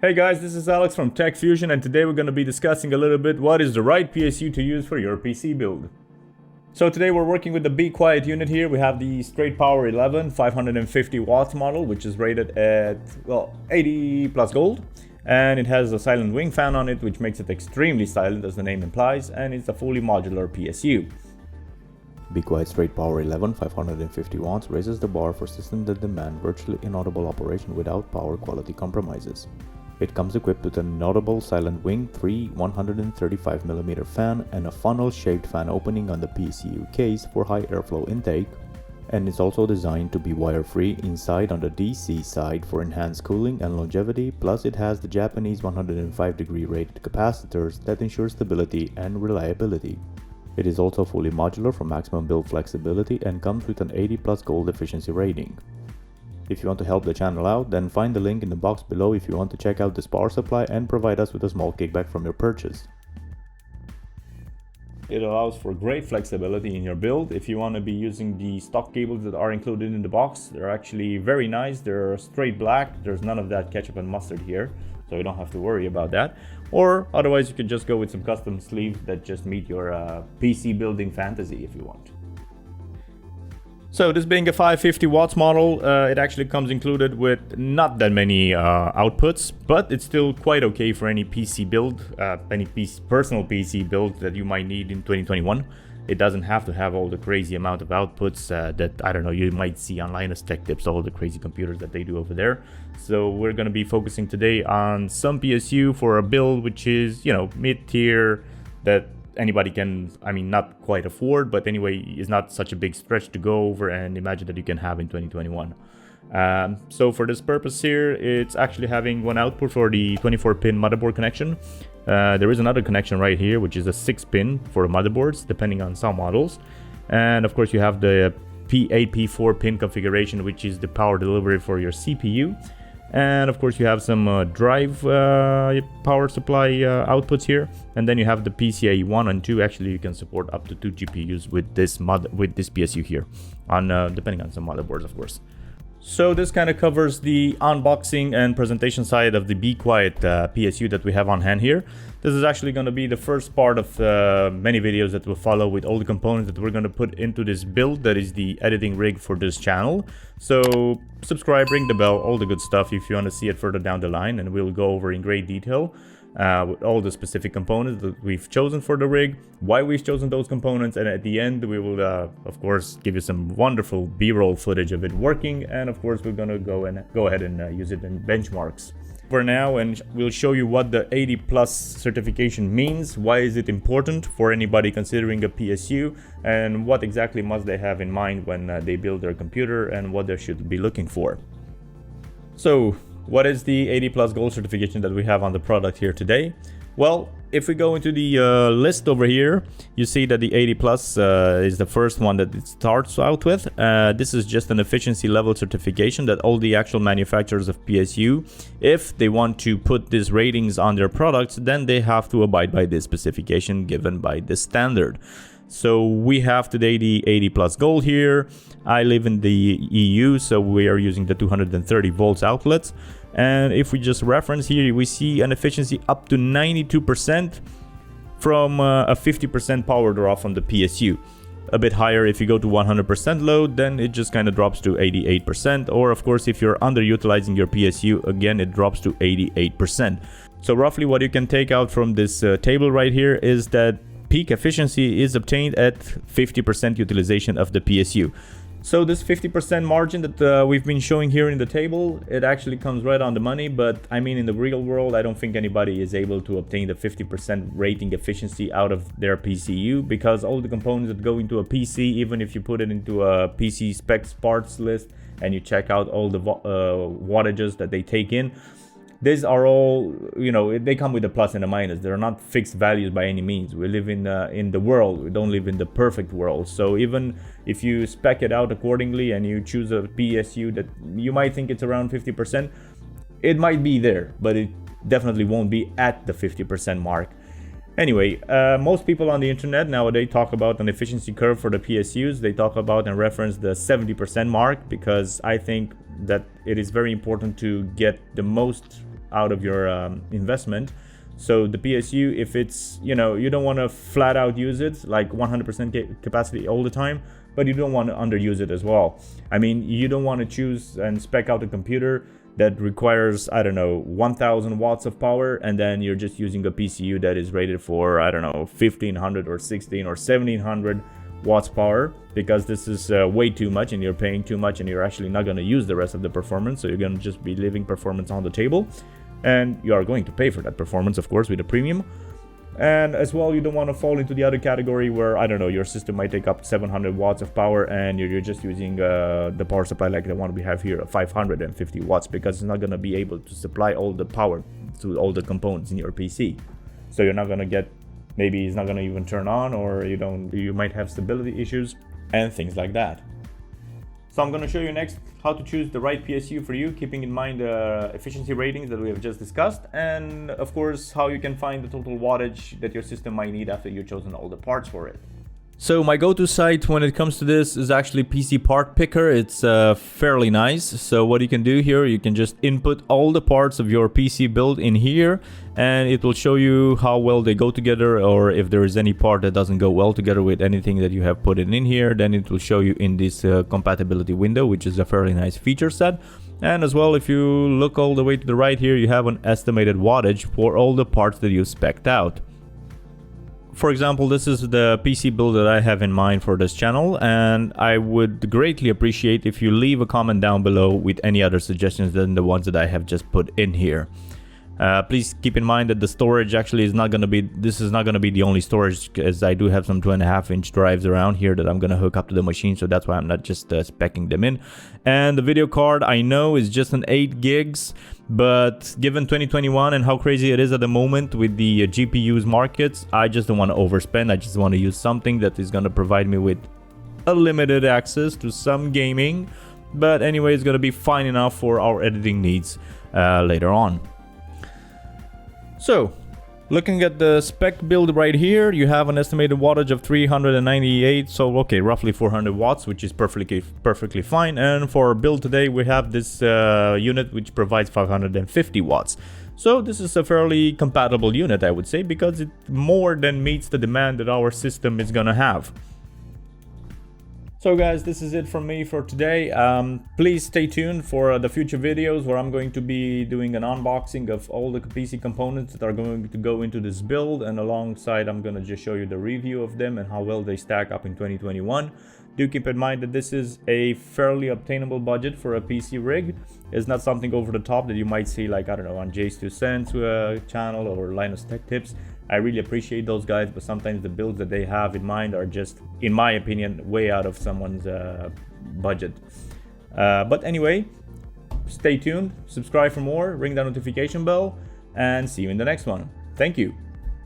Hey guys, this is Alex from Tech Fusion, and today we're going to be discussing a little bit what is the right PSU to use for your PC build. So today we're working with the Be Quiet unit here. We have the straight power 11 550 watts model, which is rated at 80 plus gold, and it has a silent wing fan on it, which makes it extremely silent as the name implies, and it's a fully modular PSU. Be Quiet Straight Power 11 550 watts raises the bar for systems that demand virtually inaudible operation without power quality compromises. It comes equipped with a notable silent wing 3 135mm fan and a funnel-shaped fan opening on the PSU case for high airflow intake, and is also designed to be wire-free inside on the DC side for enhanced cooling and longevity, plus it has the Japanese 105-degree rated capacitors that ensure stability and reliability. It is also fully modular for maximum build flexibility and comes with an 80 plus gold efficiency rating. If you want to help the channel out, then find the link in the box below if you want to check out this power supply and provide us with a small kickback from your purchase. It allows for great flexibility in your build. If you want to be using the stock cables that are included in the box, they're actually very nice. They're straight black. There's none of that ketchup and mustard here, so you don't have to worry about that. Or otherwise you could just go with some custom sleeves that just meet your PC building fantasy if you want. So this being a 550 watts model, it actually comes included with not that many outputs, but it's still quite okay for any PC build, personal PC build that you might need in 2021. It doesn't have to have all the crazy amount of outputs that, I don't know, you might see online as tech tips, all the crazy computers that they do over there. So we're going to be focusing today on some PSU for a build which is, mid-tier, that anybody can, not quite afford, but anyway, is not such a big stretch to go over and imagine that you can have in 2021. So for this purpose here, it's actually having one output for the 24-pin motherboard connection. There is another connection right here, which is a 6-pin for motherboards, depending on some models. And of course, you have the P8, P4 pin configuration, which is the power delivery for your CPU. And of course, you have some drive power supply outputs here. And then you have the PCIe 1 and 2. Actually, you can support up to 2 GPUs with this PSU here, on depending on some motherboards, of course. So this kind of covers the unboxing and presentation side of the Be Quiet PSU that we have on hand here. This is actually going to be the first part of many videos that will follow with all the components that we're going to put into this build that is the editing rig for this channel. So subscribe, ring the bell, all the good stuff if you want to see it further down the line, and we'll go over in great detail with all the specific components that we've chosen for the rig, why we've chosen those components, and at the end we will of course give you some wonderful b-roll footage of it working, and of course we're gonna go ahead and use it in benchmarks for now, and we'll show you what the 80 plus certification means, why is it important for anybody considering a PSU, and what exactly must they have in mind when they build their computer and what they should be looking for. So what is the 80 plus gold certification that we have on the product here today? Well, if we go into the list over here, you see that the 80 plus is the first one that it starts out with. This is just an efficiency level certification that all the actual manufacturers of PSU, if they want to put these ratings on their products, then they have to abide by this specification given by this standard. So we have today the 80 plus gold here. I live in the EU, so we are using the 230 volts outlets. And if we just reference here, we see an efficiency up to 92% from a 50% power draw from the PSU. A bit higher if you go to 100% load, then it just kind of drops to 88%. Or of course, if you're underutilizing your PSU, again, it drops to 88%. So roughly what you can take out from this table right here is that peak efficiency is obtained at 50% utilization of the PSU. So this 50% margin that we've been showing here in the table, it actually comes right on the money, but in the real world, I don't think anybody is able to obtain the 50% rating efficiency out of their PCU, because all the components that go into a PC, even if you put it into a PC specs parts list and you check out all the wattages that they take in, these are all, they come with a plus and a minus. They're not fixed values by any means. We live in the world. We don't live in the perfect world. So even if you spec it out accordingly and you choose a PSU that you might think it's around 50%, it might be there, but it definitely won't be at the 50% mark. Anyway, most people on the internet nowadays talk about an efficiency curve for the PSUs. They talk about and reference the 70% mark, because I think that it is very important to get the most out of your investment. So the PSU, if it's, you know, you don't want to flat out use it like 100% capacity all the time, but you don't want to underuse it as well. I mean, you don't want to choose and spec out a computer that requires, I don't know, 1000 watts of power, and then you're just using a PSU that is rated for, I don't know, 1500 or 16 or 1700 watts power, because this is way too much and you're paying too much and you're actually not going to use the rest of the performance. So you're going to just be leaving performance on the table, and you are going to pay for that performance, of course, with a premium. And as well, you don't want to fall into the other category where, I don't know, your system might take up 700 watts of power and you're just using the power supply like the one we have here, 550 watts, because it's not going to be able to supply all the power to all the components in your PC. So you're not going to get, maybe it's not going to even turn on, or you might have stability issues and things like that. So I'm going to show you next how to choose the right PSU for you, keeping in mind the efficiency ratings that we have just discussed, and of course how you can find the total wattage that your system might need after you've chosen all the parts for it. So my go-to site when it comes to this is actually PC Part Picker. It's fairly nice. So what you can do here, you can just input all the parts of your PC build in here, and it will show you how well they go together, or if there is any part that doesn't go well together with anything that you have put in here, then it will show you in this compatibility window, which is a fairly nice feature set. And as well, if you look all the way to the right here, you have an estimated wattage for all the parts that you spec'd out. For example, this is the PC build that I have in mind for this channel, and I would greatly appreciate if you leave a comment down below with any other suggestions than the ones that I have just put in here. Please keep in mind that the storage actually is not going to be, this is not going to be the only storage, as I do have some 2.5-inch drives around here that I'm going to hook up to the machine, so that's why I'm not just speccing them in. And the video card, I know, is just an 8 gigs, but given 2021 and how crazy it is at the moment with the GPUs markets, I just don't want to overspend. I just want to use something that is going to provide me with a limited access to some gaming, but anyway, it's going to be fine enough for our editing needs later on. So, looking at the spec build right here, you have an estimated wattage of 398, so okay, roughly 400 watts, which is perfectly fine. And for our build today, we have this unit which provides 550 watts. So this is a fairly compatible unit, I would say, because it more than meets the demand that our system is gonna have. So guys, this is it from me for today. Please stay tuned for the future videos where I'm going to be doing an unboxing of all the PC components that are going to go into this build, and alongside I'm going to just show you the review of them and how well they stack up in 2021. Do keep in mind that this is a fairly obtainable budget for a PC rig. It's not something over the top that you might see, like, I don't know, on Jay's 2 Cents channel or Linus Tech Tips. I really appreciate those guys, but sometimes the builds that they have in mind are just, in my opinion, way out of someone's budget. But anyway, stay tuned, subscribe for more, ring that notification bell, and see you in the next one. Thank you.